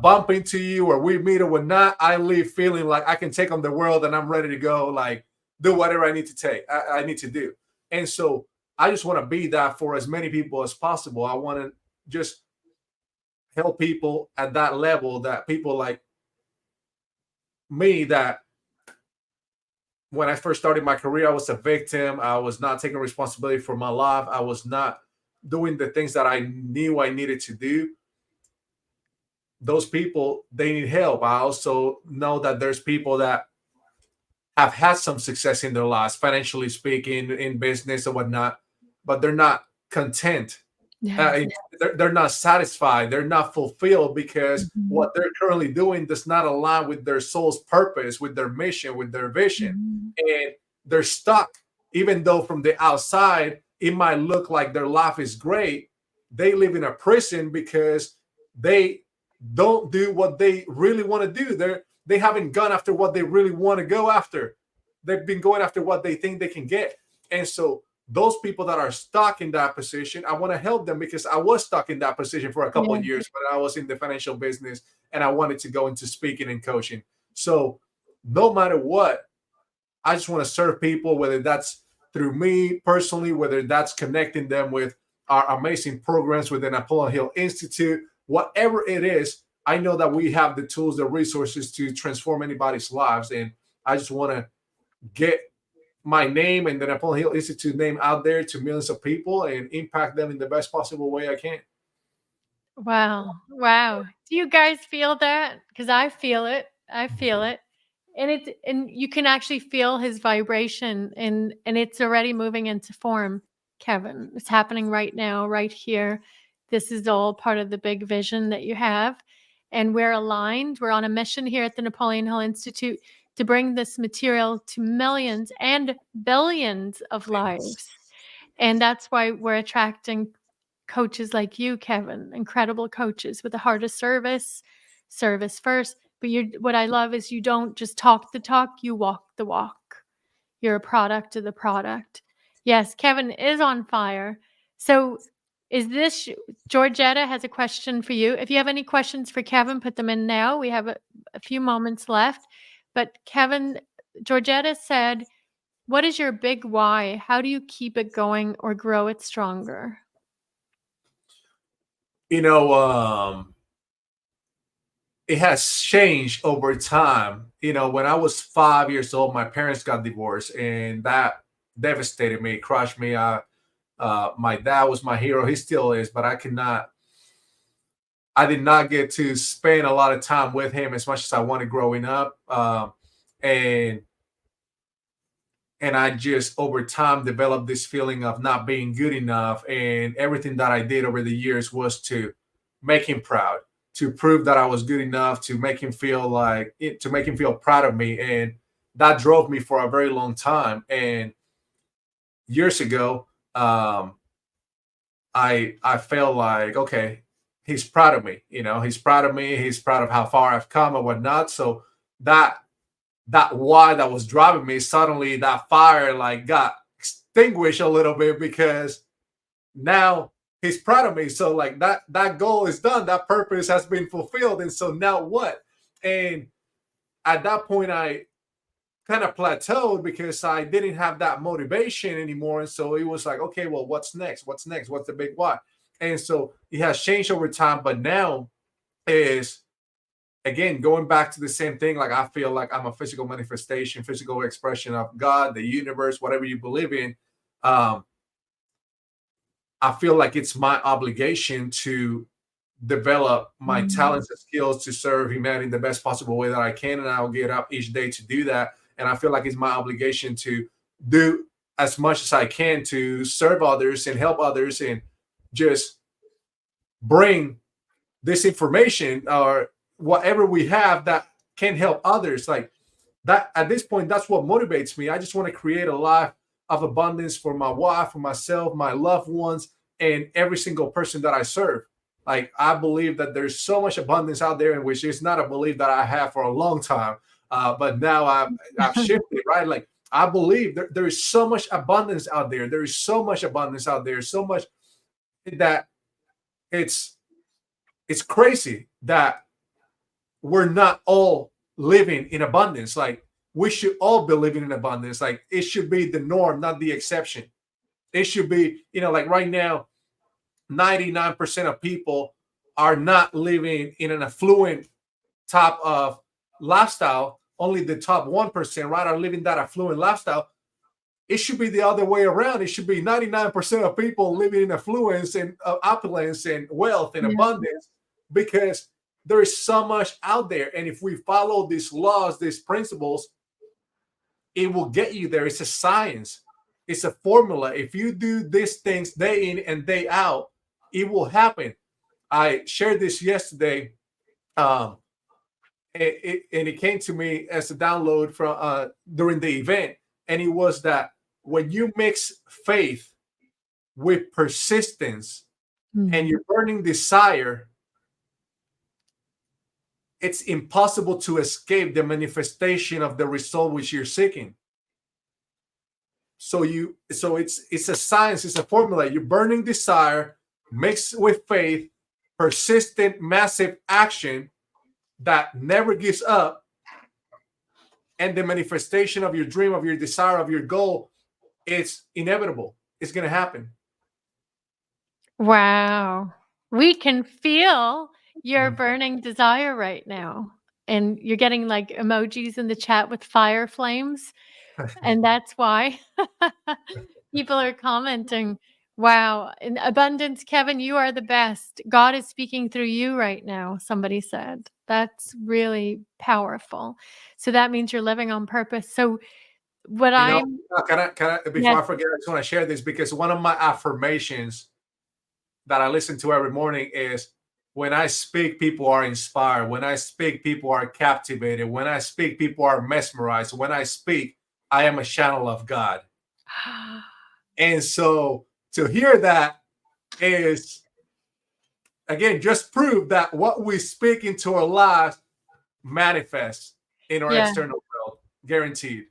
bump into you or we meet or whatnot, I leave feeling like I can take on the world and I'm ready to go, like do whatever I need to I need to do." And so I just want to be that for as many people as possible. I want to just help people at that level that people like me that when I first started my career, I was a victim. I was not taking responsibility for my life. I was not doing the things that I knew I needed to do. Those people, they need help. I also know that there's people that have had some success in their lives, financially speaking, in business or whatnot, but they're not content. Yes. They're not satisfied. They're not fulfilled because Mhm. what they're currently doing does not align with their soul's purpose, with their mission, with their vision. Mhm. And they're stuck. Even though from the outside, it might look like their life is great, they live in a prison because they don't do what they really want to do. They haven't gone after what they really want to go after. They've been going after what they think they can get. And so those people that are stuck in that position, I want to help them because I was stuck in that position for a couple Yeah. of years when I was in the financial business and I wanted to go into speaking and coaching. So no matter what, I just want to serve people, whether that's through me personally, whether that's connecting them with our amazing programs with the Napoleon Hill Institute, whatever it is. I know that we have the tools, the resources to transform anybody's lives. And I just want to get my name and the Napoleon Hill Institute name out there to millions of people and impact them in the best possible way I can. Wow. Wow. Do you guys feel that? Because I feel it. I feel it. And you can actually feel his vibration and it's already moving into form, Kevin. It's happening right now, right here. This is all part of the big vision that you have. And we're aligned. We're on a mission here at the Napoleon Hill Institute to bring this material to millions and billions of lives. And that's why we're attracting coaches like you, Kevin, incredible coaches with a heart of service, service first. But what I love is you don't just talk the talk, you walk the walk. You're a product of the product. Yes, Kevin is on fire. So is this Georgetta has a question for you. If you have any questions for Kevin, put them in now. We have a few moments left. But Kevin, Georgetta said, what is your big why? How do you keep it going or grow it stronger? You know, it has changed over time. You know, when I was 5 years old, my parents got divorced, and that devastated me, crushed me. My dad was my hero. He still is, but I did not get to spend a lot of time with him as much as I wanted growing up. And I just over time developed this feeling of not being good enough, and everything that I did over the years was to make him proud, to prove that I was good enough, to make him feel to make him feel proud of me. And that drove me for a very long time. And years ago, I felt like, okay, he's proud of me. You know, he's proud of me. He's proud of how far I've come and whatnot. So that why that was driving me, suddenly that fire like got extinguished a little bit, because now he's proud of me. So like that goal is done. That purpose has been fulfilled. And so now what? And at that point, I kind of plateaued because I didn't have that motivation anymore. And so it was like, okay, well, what's next? What's next? What's the big why? And so it has changed over time, but now is, again, going back to the same thing. Like, I feel like I'm a physical manifestation, physical expression of God, the universe, whatever you believe in. I feel like it's my obligation to develop my talents and skills to serve humanity in the best possible way that I can. And I'll get up each day to do that. And I feel like it's my obligation to do as much as I can to serve others and help others and just bring this information or whatever we have that can help others. Like that, at this point, that's what motivates me. I just want to create a life of abundance for my wife, for myself, my loved ones, and every single person that I serve. Like, I believe that there's so much abundance out there, in which is not a belief that I have for a long time. But now I've shifted, right? Like, I believe there is so much abundance out there. There is so much abundance out there, so much that it's crazy that we're not all living in abundance. Like, we should all be living in abundance. Like, it should be the norm, not the exception. It should be, like right now, 99% of people are not living in an affluent type of lifestyle. Only the top 1%, right, are living that affluent lifestyle. It should be the other way around. It should be 99% of people living in affluence and opulence and wealth and abundance, because there is so much out there. And if we follow these laws, these principles, it will get you there. It's a science. It's a formula. If you do these things day in and day out, it will happen. I shared this yesterday, and it came to me as a download from during the event. And it was that when you mix faith with persistence and your burning desire, it's impossible to escape the manifestation of the result which you're seeking. So it's a science, it's a formula. Your burning desire mixed with faith, persistent, massive action that never gives up, and the manifestation of your dream, of your desire, of your goal, it's inevitable. It's going to happen. Wow. We can feel your Mhm. burning desire right now. And you're getting like emojis in the chat with fire flames. And that's why people are commenting. Wow. In abundance, Kevin, you are the best. God is speaking through you right now, somebody said. That's really powerful. So that means you're living on purpose. So what You know, I'm, before yes, I forget, I just want to share this because one of my affirmations that I listen to every morning is when I speak, people are inspired. When I speak, people are captivated. When I speak, people are mesmerized. When I speak, I am a channel of God. And so to hear that is, again, just prove that what we speak into our lives manifests in our yeah. external world, guaranteed.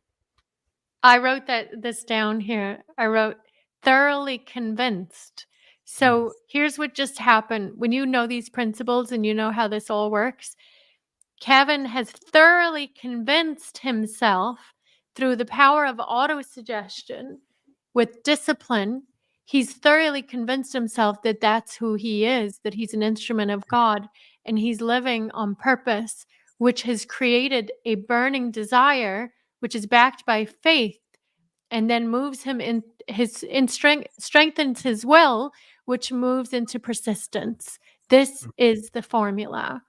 I wrote this down here. I wrote thoroughly convinced. Mm. So here's what just happened. When you know these principles and you know how this all works, Kevin has thoroughly convinced himself through the power of autosuggestion with discipline. He's thoroughly convinced himself that that's who he is, that he's an instrument of God, and he's living on purpose, which has created a burning desire, which is backed by faith, and then moves him strengthens his will, which moves into persistence. This is the formula.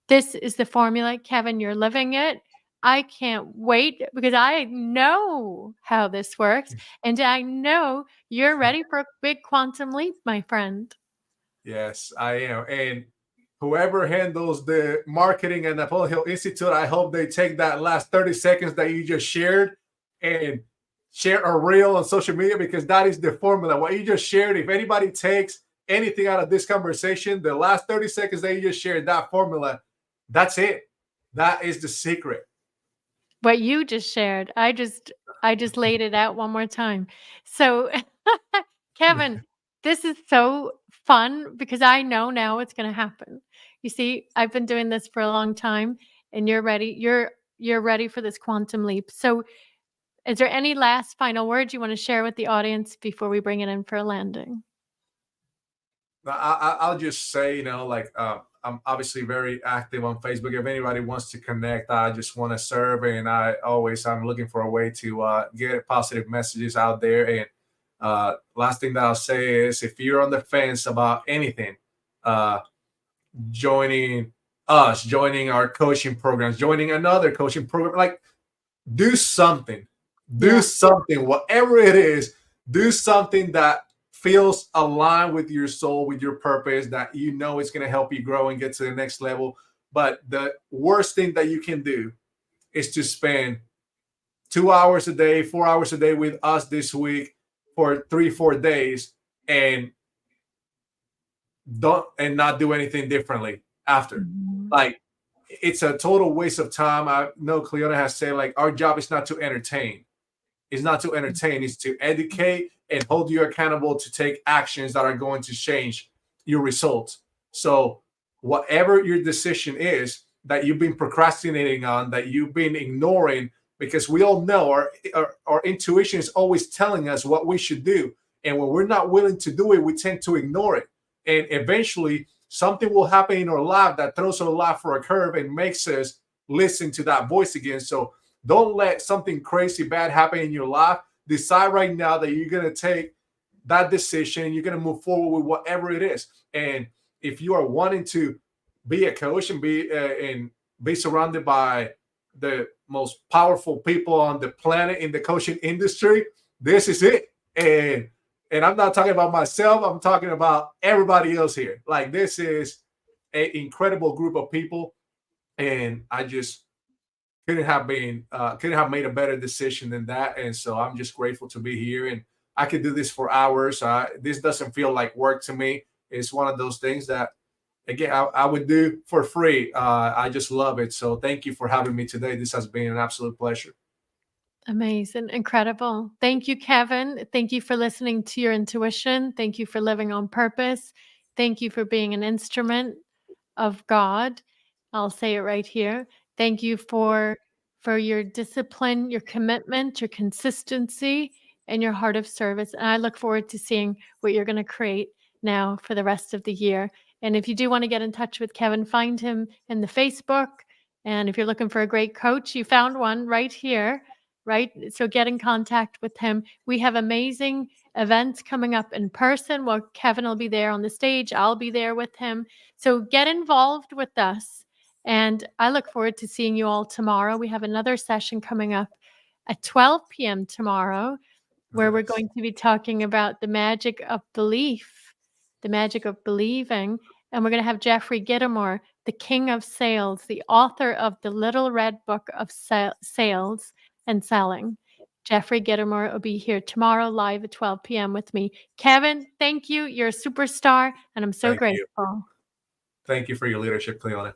This is the formula, Kevin. You're living it. I can't wait because I know how this works, and I know you're ready for a big quantum leap, my friend. Yes, I am. And whoever handles the marketing at Napoleon Hill Institute, I hope they take that last 30 seconds that you just shared and share a reel on social media because that is the formula. What you just shared, if anybody takes anything out of this conversation, the last 30 seconds that you just shared, that formula, that's it. That is the secret. What you just shared, I just laid it out one more time. So, Kevin, this is so fun because I know now it's going to happen. You see, I've been doing this for a long time and you're ready. You're ready for this quantum leap. So, is there any last final words you want to share with the audience before we bring it in for a landing? I'll just say, like I'm obviously very active on Facebook. If anybody wants to connect, I just want to serve, and I'm looking for a way to get positive messages out there. And last thing that I'll say is, if you're on the fence about anything, uh, joining us, joining our coaching programs, joining another coaching program, like do something, Yeah. whatever it is, do something that feels aligned with your soul, with your purpose, that you know it's going to help you grow and get to the next level. But the worst thing that you can do is to spend 2 hours a day, 4 hours a day with us this week for 3, 4 days and not do anything differently after. Mhm. Like, it's a total waste of time. I know Cleona has said, like, our job is not to entertain. It's not to entertain, it's to educate and hold you accountable to take actions that are going to change your results. So whatever your decision is that you've been procrastinating on, that you've been ignoring, because we all know our intuition is always telling us what we should do. And when we're not willing to do it, we tend to ignore it. And eventually something will happen in our life that throws our life for a curve and makes us listen to that voice again. So don't let something crazy bad happen in your life. Decide right now that you're going to take that decision. You're going to move forward with whatever it is. And if you are wanting to be a coach and be surrounded by the most powerful people on the planet in the coaching industry, this is it. And I'm not talking about myself. I'm talking about everybody else here. Like, this is an incredible group of people, and I just couldn't have made a better decision than that. And so I'm just grateful to be here, and I could do this for hours. This doesn't feel like work to me. It's one of those things that, again, I would do for free. I just love it. So thank you for having me today. This has been an absolute pleasure. Amazing. Incredible. Thank you, Kevin. Thank you for listening to your intuition. Thank you for living on purpose. Thank you for being an instrument of God. I'll say it right here. Thank you for for your discipline, your commitment, your consistency, and your heart of service. And I look forward to seeing what you're going to create now for the rest of the year. And if you do want to get in touch with Kevin, find him in the Facebook. And if you're looking for a great coach, you found one right here, right? So get in contact with him. We have amazing events coming up in person. Well, Kevin will be there on the stage. I'll be there with him. So get involved with us. And I look forward to seeing you all tomorrow. We have another session coming up at 12 p.m. tomorrow, where we're Nice. going to be talking about the magic of belief, the magic of believing. And we're going to have Jeffrey Gittimore, the king of sales, the author of the Little Red Book of Sales and Selling. Jeffrey Gittimore will be here tomorrow live at 12 p.m. with me. Kevin, thank you. You're a superstar, and I'm so Thank you. grateful. Thank you for your leadership, Cleone.